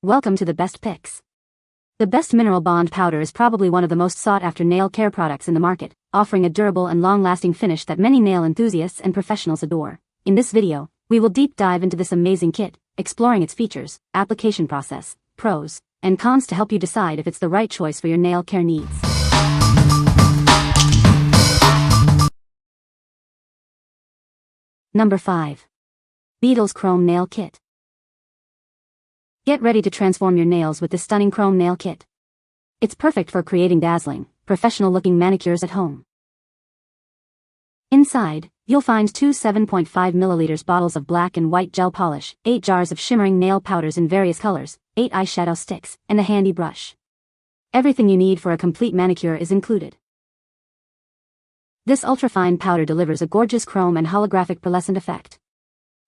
Welcome to the best picks. The Best Mineral Bond Powder is probably one of the most sought-after nail care products in the market, offering a durable and long-lasting finish that many nail enthusiasts and professionals adore. In this video, we will deep dive into this amazing kit, exploring its features, application process, pros, and cons to help you decide if it's the right choice for your nail care needs. Number 5. Beetles Chrome Nail Kit. Get ready to transform your nails with this stunning chrome nail kit. It's perfect for creating dazzling, professional-looking manicures at home. Inside, you'll find two 7.5 ml bottles of black and white gel polish, 8 jars of shimmering nail powders in various colors, 8 eyeshadow sticks, and a handy brush. Everything you need for a complete manicure is included. This ultrafine powder delivers a gorgeous chrome and holographic pearlescent effect.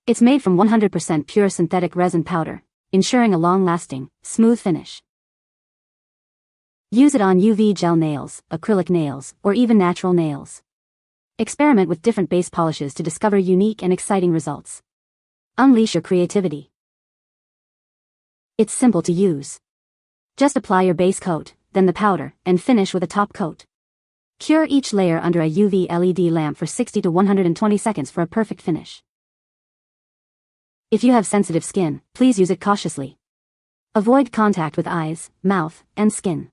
It's made from 100% pure synthetic resin powder, ensuring a long-lasting, smooth finish. Use it on UV gel nails, acrylic nails, or even natural nails. Experiment with different base polishes to discover unique and exciting results. Unleash your creativity. It's simple to use. Just apply your base coat, then the powder, and finish with a top coat. Cure each layer under a UV LED lamp for 60 to 120 seconds for a perfect finish. If you have sensitive skin, please use it cautiously. Avoid contact with eyes, mouth, and skin.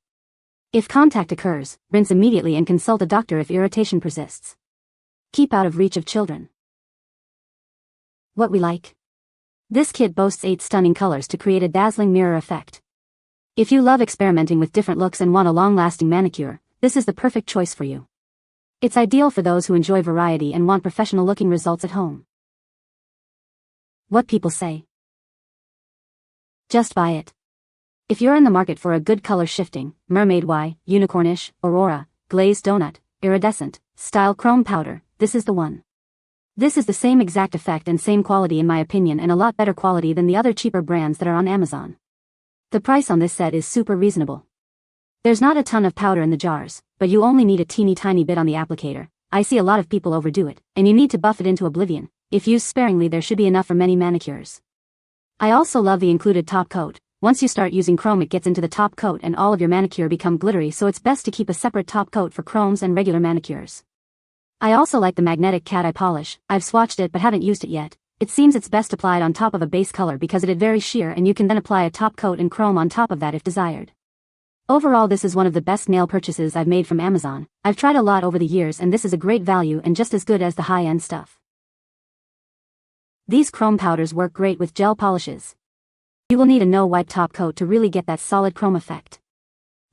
If contact occurs, rinse immediately and consult a doctor if irritation persists. Keep out of reach of children. What we like. This kit boasts 8 stunning colors to create a dazzling mirror effect. If you love experimenting with different looks and want a long-lasting manicure, this is the perfect choice for you. It's ideal for those who enjoy variety and want professional-looking results at home. What people say. Just buy it. If you're in the market for a good color shifting, mermaid Y, unicornish, Aurora, glazed donut, iridescent, style chrome powder, this is the one. This is the same exact effect and same quality in my opinion, and a lot better quality than the other cheaper brands that are on Amazon. The price on this set is super reasonable. There's not a ton of powder in the jars, but you only need a teeny tiny bit on the applicator. I see a lot of people overdo it, and you need to buff it into oblivion. If used sparingly, there should be enough for many manicures. I also love the included top coat. Once you start using chrome, it gets into the top coat and all of your manicure become glittery, so it's best to keep a separate top coat for chromes and regular manicures. I also like the magnetic cat eye polish. I've swatched it but haven't used it yet. It seems it's best applied on top of a base color because it is very sheer, and you can then apply a top coat and chrome on top of that if desired. Overall, this is one of the best nail purchases I've made from Amazon. I've tried a lot over the years and this is a great value and just as good as the high-end stuff. These chrome powders work great with gel polishes. You will need a no-wipe top coat to really get that solid chrome effect.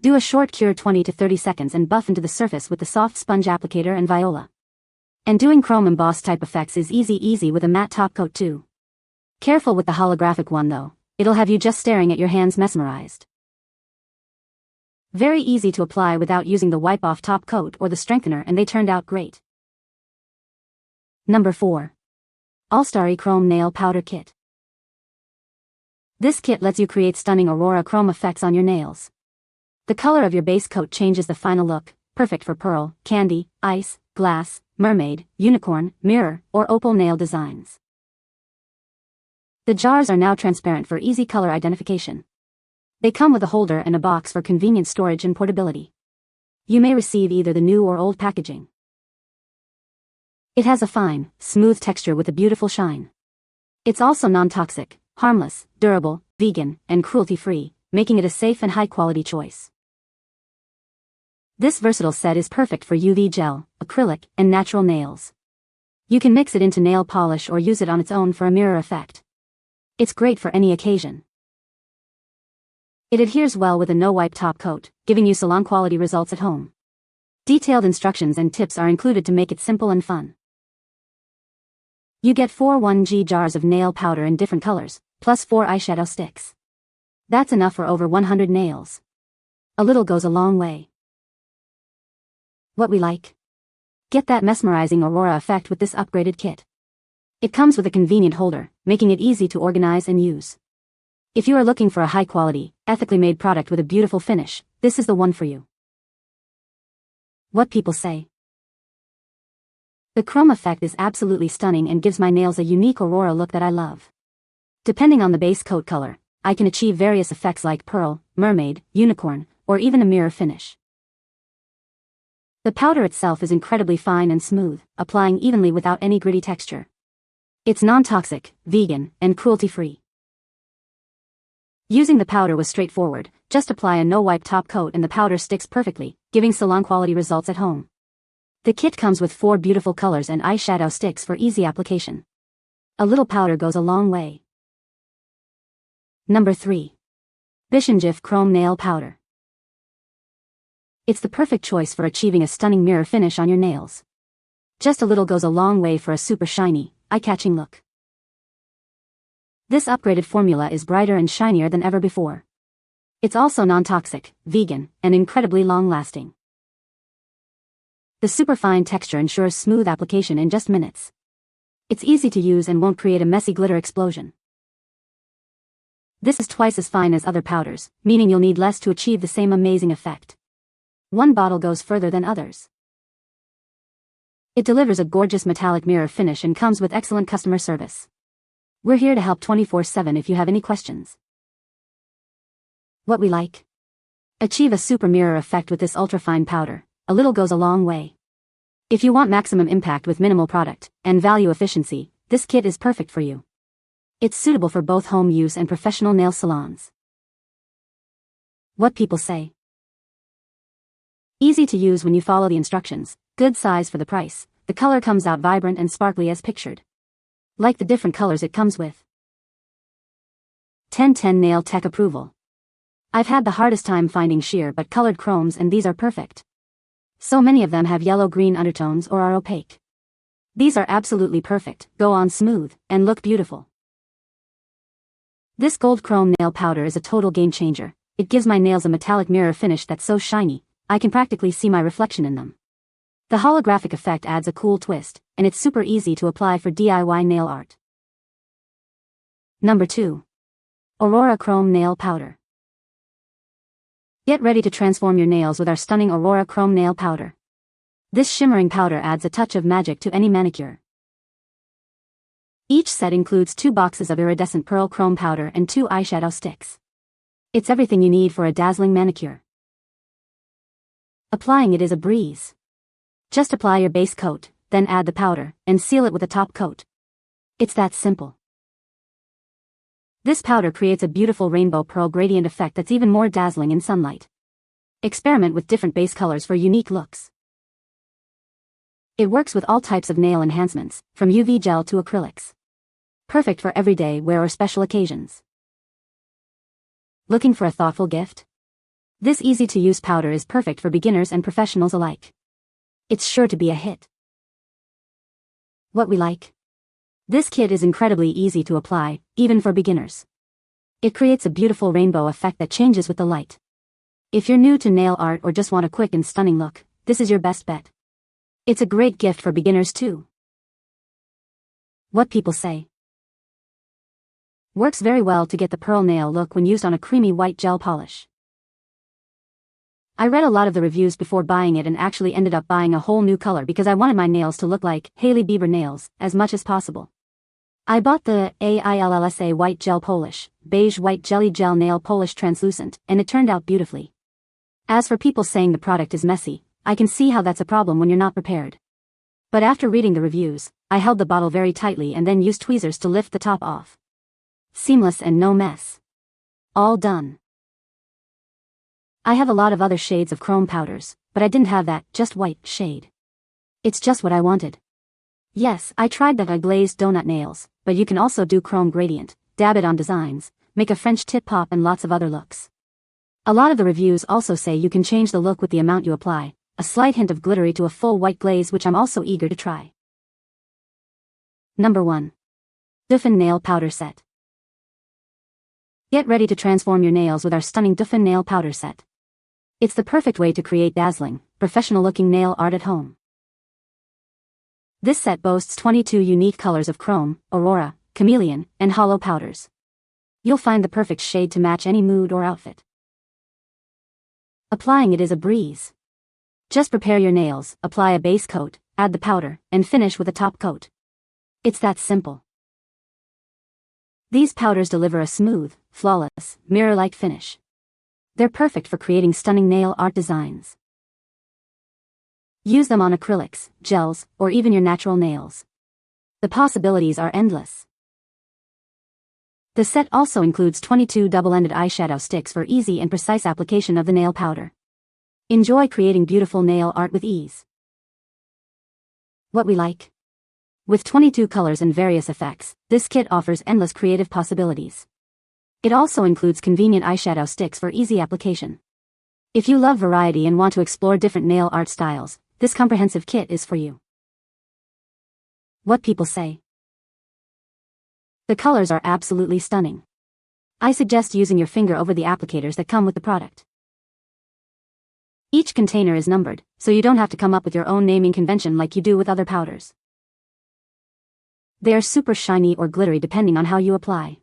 Do a short cure 20 to 30 seconds and buff into the surface with the soft sponge applicator and viola. And doing chrome emboss type effects is easy with a matte top coat too. Careful with the holographic one though, it'll have you just staring at your hands mesmerized. Very easy to apply without using the wipe-off top coat or the strengthener, and they turned out great. Number 4. Allstarry Chrome Nail Powder Kit. This kit lets you create stunning Aurora chrome effects on your nails. The color of your base coat changes the final look, perfect for pearl, candy, ice, glass, mermaid, unicorn, mirror, or opal nail designs. The jars are now transparent for easy color identification. They come with a holder and a box for convenient storage and portability. You may receive either the new or old packaging. It has a fine, smooth texture with a beautiful shine. It's also non-toxic, harmless, durable, vegan, and cruelty-free, making it a safe and high-quality choice. This versatile set is perfect for UV gel, acrylic, and natural nails. You can mix it into nail polish or use it on its own for a mirror effect. It's great for any occasion. It adheres well with a no-wipe top coat, giving you salon-quality results at home. Detailed instructions and tips are included to make it simple and fun. You get 4 1G jars of nail powder in different colors, plus 4 eyeshadow sticks. That's enough for over 100 nails. A little goes a long way. What we like. Get that mesmerizing Aurora effect with this upgraded kit. It comes with a convenient holder, making it easy to organize and use. If you are looking for a high-quality, ethically made product with a beautiful finish, this is the one for you. What people say. The chrome effect is absolutely stunning and gives my nails a unique Aurora look that I love. Depending on the base coat color, I can achieve various effects like pearl, mermaid, unicorn, or even a mirror finish. The powder itself is incredibly fine and smooth, applying evenly without any gritty texture. It's non-toxic, vegan, and cruelty-free. Using the powder was straightforward. Just apply a no-wipe top coat and the powder sticks perfectly, giving salon-quality results at home. The kit comes with 4 beautiful colors and eyeshadow sticks for easy application. A little powder goes a long way. Number 3. BISHENGYF Chrome Nail Powder. It's the perfect choice for achieving a stunning mirror finish on your nails. Just a little goes a long way for a super shiny, eye-catching look. This upgraded formula is brighter and shinier than ever before. It's also non-toxic, vegan, and incredibly long-lasting. The superfine texture ensures smooth application in just minutes. It's easy to use and won't create a messy glitter explosion. This is twice as fine as other powders, meaning you'll need less to achieve the same amazing effect. One bottle goes further than others. It delivers a gorgeous metallic mirror finish and comes with excellent customer service. We're here to help 24/7 if you have any questions. What we like? Achieve a super mirror effect with this ultra-fine powder. A little goes a long way. If you want maximum impact with minimal product and value efficiency, this kit is perfect for you. It's suitable for both home use and professional nail salons. What people say. Easy to use when you follow the instructions, good size for the price, the color comes out vibrant and sparkly as pictured. Like the different colors it comes with. 10/10 Nail Tech Approval. I've had the hardest time finding sheer but colored chromes and these are perfect. So many of them have yellow-green undertones or are opaque. These are absolutely perfect, go on smooth, and look beautiful. This gold chrome nail powder is a total game changer. It gives my nails a metallic mirror finish that's so shiny, I can practically see my reflection in them. The holographic effect adds a cool twist, and it's super easy to apply for DIY nail art. Number 2. Aurora Chrome Nail Powder. Get ready to transform your nails with our stunning Aurora Chrome Nail Powder. This shimmering powder adds a touch of magic to any manicure. Each set includes 2 boxes of iridescent pearl chrome powder and 2 eyeshadow sticks. It's everything you need for a dazzling manicure. Applying it is a breeze. Just apply your base coat, then add the powder, and seal it with a top coat. It's that simple. This powder creates a beautiful rainbow pearl gradient effect that's even more dazzling in sunlight. Experiment with different base colors for unique looks. It works with all types of nail enhancements, from UV gel to acrylics. Perfect for everyday wear or special occasions. Looking for a thoughtful gift? This easy-to-use powder is perfect for beginners and professionals alike. It's sure to be a hit. What we like? This kit is incredibly easy to apply, even for beginners. It creates a beautiful rainbow effect that changes with the light. If you're new to nail art or just want a quick and stunning look, this is your best bet. It's a great gift for beginners too. What people say. Works very well to get the pearl nail look when used on a creamy white gel polish. I read a lot of the reviews before buying it and actually ended up buying a whole new color because I wanted my nails to look like Hailey Bieber nails as much as possible. I bought the AILLSA white gel polish, beige white jelly gel nail polish translucent, and it turned out beautifully. As for people saying the product is messy, I can see how that's a problem when you're not prepared. But after reading the reviews, I held the bottle very tightly and then used tweezers to lift the top off. Seamless and no mess. All done. I have a lot of other shades of chrome powders, but I didn't have that just white shade. It's just what I wanted. Yes, I tried that glazed donut nails, but you can also do chrome gradient, dab it on designs, make a French tip pop and lots of other looks. A lot of the reviews also say you can change the look with the amount you apply, a slight hint of glittery to a full white glaze which I'm also eager to try. Number 1. Duufin Nail Powder Set. Get ready to transform your nails with our stunning Duufin Nail Powder Set. It's the perfect way to create dazzling, professional-looking nail art at home. This set boasts 22 unique colors of chrome, aurora, chameleon, and hollow powders. You'll find the perfect shade to match any mood or outfit. Applying it is a breeze. Just prepare your nails, apply a base coat, add the powder, and finish with a top coat. It's that simple. These powders deliver a smooth, flawless, mirror-like finish. They're perfect for creating stunning nail art designs. Use them on acrylics, gels, or even your natural nails. The possibilities are endless. The set also includes 22 double-ended eyeshadow sticks for easy and precise application of the nail powder. Enjoy creating beautiful nail art with ease. What we like? With 22 colors and various effects, this kit offers endless creative possibilities. It also includes convenient eyeshadow sticks for easy application. If you love variety and want to explore different nail art styles, this comprehensive kit is for you. What people say. The colors are absolutely stunning. I suggest using your finger over the applicators that come with the product. Each container is numbered, so you don't have to come up with your own naming convention like you do with other powders. They are super shiny or glittery depending on how you apply.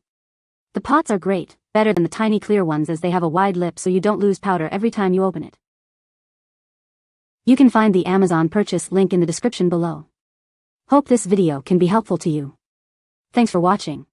The pots are great, better than the tiny clear ones as they have a wide lip so you don't lose powder every time you open it. You can find the Amazon purchase link in the description below. Hope this video can be helpful to you. Thanks for watching.